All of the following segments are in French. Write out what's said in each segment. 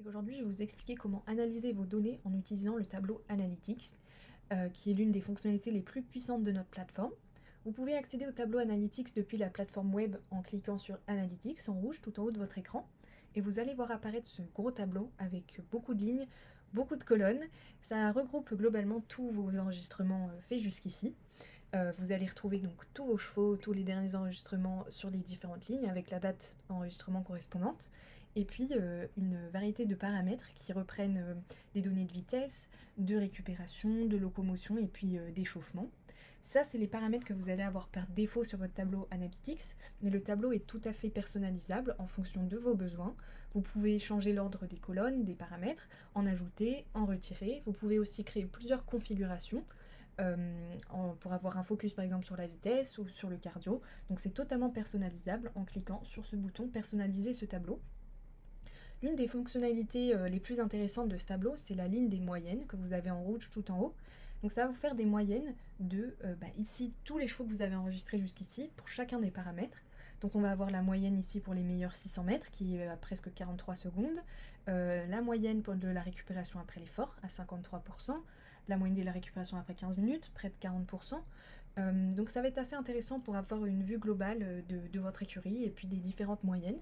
Et aujourd'hui, je vais vous expliquer comment analyser vos données en utilisant le tableau Analytics, qui est l'une des fonctionnalités les plus puissantes de notre plateforme. Vous pouvez accéder au tableau Analytics depuis la plateforme web en cliquant sur Analytics en rouge tout en haut de votre écran. Et vous allez voir apparaître ce gros tableau avec beaucoup de lignes, beaucoup de colonnes. Ça regroupe globalement tous vos enregistrements faits jusqu'ici. Vous allez retrouver donc tous vos chevaux, tous les derniers enregistrements sur les différentes lignes avec la date d'enregistrement correspondante. Et puis une variété de paramètres qui reprennent des données de vitesse, de récupération, de locomotion et puis d'échauffement. Ça, c'est les paramètres que vous allez avoir par défaut sur votre tableau Analytics, mais le tableau est tout à fait personnalisable en fonction de vos besoins. Vous pouvez changer l'ordre des colonnes, des paramètres, en ajouter, en retirer. Vous pouvez aussi créer plusieurs configurations pour avoir un focus par exemple sur la vitesse ou sur le cardio. Donc c'est totalement personnalisable en cliquant sur ce bouton personnaliser ce tableau. L'une des fonctionnalités les plus intéressantes de ce tableau, c'est la ligne des moyennes que vous avez en rouge tout en haut. Donc ça va vous faire des moyennes de ici tous les chevaux que vous avez enregistrés jusqu'ici pour chacun des paramètres. Donc on va avoir la moyenne ici pour les meilleurs 600 mètres qui est à presque 43 secondes, la moyenne de la récupération après l'effort à 53%, la moyenne de la récupération après 15 minutes, près de 40%. Donc ça va être assez intéressant pour avoir une vue globale de votre écurie et puis des différentes moyennes.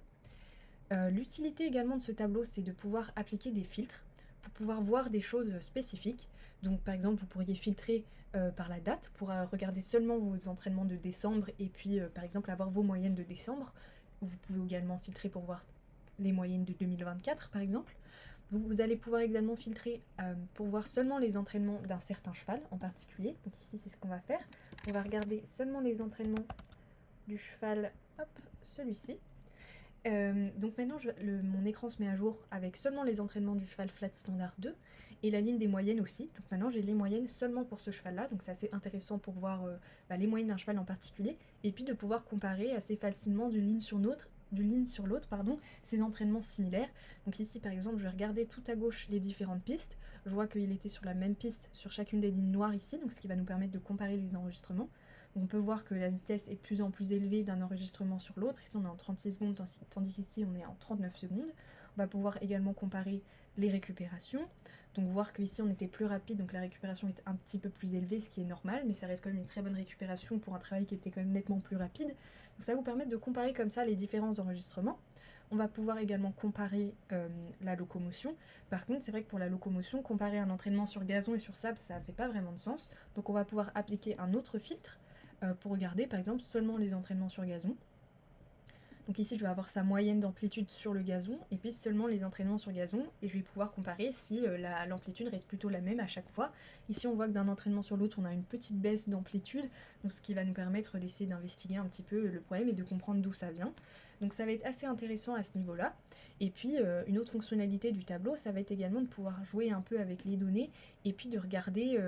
L'utilité également de ce tableau, c'est de pouvoir appliquer des filtres pour pouvoir voir des choses spécifiques. Donc par exemple, vous pourriez filtrer par la date pour regarder seulement vos entraînements de décembre et puis par exemple avoir vos moyennes de décembre. Vous pouvez également filtrer pour voir les moyennes de 2024 par exemple. Vous allez pouvoir également filtrer pour voir seulement les entraînements d'un certain cheval en particulier. Donc ici, c'est ce qu'on va faire. On va regarder seulement les entraînements du cheval, hop, celui-ci. Donc maintenant, mon écran se met à jour avec seulement les entraînements du cheval flat standard 2 et la ligne des moyennes aussi. Donc maintenant, j'ai les moyennes seulement pour ce cheval-là. Donc c'est assez intéressant pour voir les moyennes d'un cheval en particulier et puis de pouvoir comparer assez facilement d'une ligne sur l'autre, ces entraînements similaires. Donc ici, par exemple, je vais regarder tout à gauche les différentes pistes. Je vois qu'il était sur la même piste sur chacune des lignes noires ici, donc ce qui va nous permettre de comparer les enregistrements. On peut voir que la vitesse est de plus en plus élevée d'un enregistrement sur l'autre. Ici on est en 36 secondes, tandis qu'ici on est en 39 secondes. On va pouvoir également comparer les récupérations. Donc voir qu'ici on était plus rapide, donc la récupération est un petit peu plus élevée, ce qui est normal, mais ça reste quand même une très bonne récupération pour un travail qui était quand même nettement plus rapide. Donc ça va vous permettre de comparer comme ça les différents enregistrements. On va pouvoir également comparer la locomotion. Par contre, c'est vrai que pour la locomotion, comparer un entraînement sur gazon et sur sable, ça ne fait pas vraiment de sens. Donc on va pouvoir appliquer un autre filtre pour regarder par exemple seulement les entraînements sur gazon. Donc ici je vais avoir sa moyenne d'amplitude sur le gazon et puis seulement les entraînements sur gazon et je vais pouvoir comparer si l'amplitude reste plutôt la même à chaque fois. Ici on voit que d'un entraînement sur l'autre on a une petite baisse d'amplitude, donc ce qui va nous permettre d'essayer d'investiguer un petit peu le problème et de comprendre d'où ça vient. Donc ça va être assez intéressant à ce niveau-là. Et puis une autre fonctionnalité du tableau, ça va être également de pouvoir jouer un peu avec les données et puis de regarder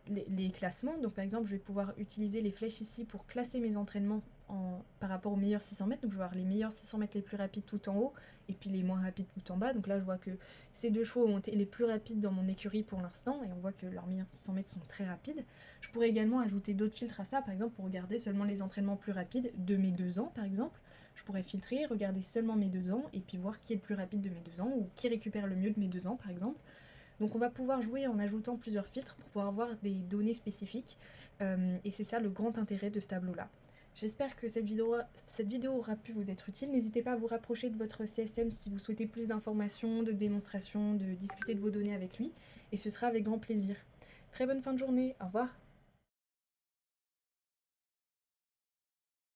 les classements. Donc par exemple, je vais pouvoir utiliser les flèches ici pour classer mes entraînements par rapport aux meilleurs 600 mètres. Donc je vais voir les meilleurs 600 mètres les plus rapides tout en haut et puis les moins rapides tout en bas. Donc là, je vois que ces deux chevaux ont été les plus rapides dans mon écurie pour l'instant et on voit que leurs meilleurs 600 mètres sont très rapides. Je pourrais également ajouter d'autres filtres à ça, par exemple pour regarder seulement les entraînements plus rapides de mes 2 ans, par exemple. Je pourrais filtrer, regarder seulement mes 2 ans et puis voir qui est le plus rapide de mes 2 ans ou qui récupère le mieux de mes 2 ans, par exemple. Donc on va pouvoir jouer en ajoutant plusieurs filtres pour pouvoir avoir des données spécifiques et c'est ça le grand intérêt de ce tableau-là. J'espère que cette vidéo aura pu vous être utile. N'hésitez pas à vous rapprocher de votre CSM si vous souhaitez plus d'informations, de démonstrations, de discuter de vos données avec lui et ce sera avec grand plaisir. Très bonne fin de journée, au revoir.